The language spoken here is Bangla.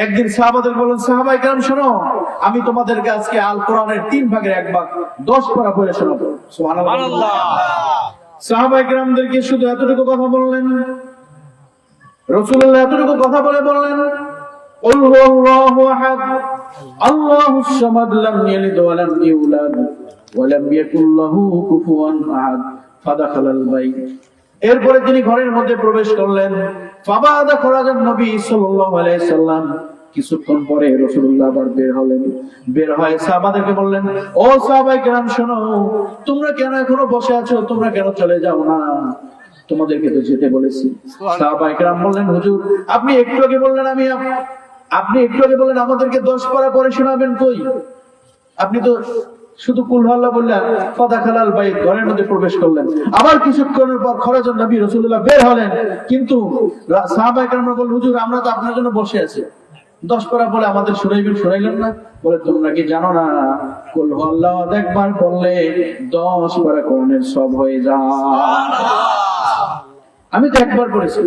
একদিন সাহাবাদের বলেন, সাহাবায়ে কেরাম শোনো, আমি তোমাদেরকে আজকে আল কোরআনের 3 ভাগের 1 ভাগ 10 পারা পড়ে শোনাবো। সুবহানাল্লাহ। সাহাবায়ে কেরামদেরকে শুধু এতটুকু কথা বললেন, রাসূলুল্লাহ এতটুকু কথা বললেন, কুল হুয়াল্লাহু আহাদ আল্লাহুস সামাদ লাম ইয়ালিদ ওয়া লাম ইউলাদ ওয়া লাম ইয়াকুল লাহু কুফুয়ান আহাদ ফাদাখালাল বাইত। এরপরে তিনি ঘরের মধ্যে প্রবেশ করলেন। ফাবাদা খরাজান নবী সাল্লাল্লাহু আলাইহি সাল্লাম। কিছুক্ষণ পরে রাসূলুল্লাহ আবার বের হলেন। বের হয়ে সাহাবাদেরকে বললেন, ও সাহাবায়ে কেরাম শোনো, তোমরা কেন এখনো বসে আছো? তোমরা কেন চলে যাও না? তোমাদেরকে তো যেতে বলেছি। সাহাবায়ে কেরাম বললেন, হুজুর আপনি একটু আগে বললেন আমাদেরকে 10 পারা পড়ে শোনাবেন, কই? আপনি তো শুধু কুল আল্লাহ বললেন, ফাদাখালাল বাইত, ঘরের মধ্যে প্রবেশ করলেন। আবার কিছুক্ষণের পর খরাজান নবী রাসূলুল্লাহ বের হলেন, কিন্তু সাহাবায়ে কেরামরা বললেন, হুজুর আমরা তো আপনার জন্য বসে আছি, 10 পারা বলে আমাদের শুনাইলেন না? বলে, তোমরা কি জানো না কুল আল্লাহ একবার পড়লে 10 পারা কোরআনের সব হয়ে যায়? আমি তো একবার পড়েছি।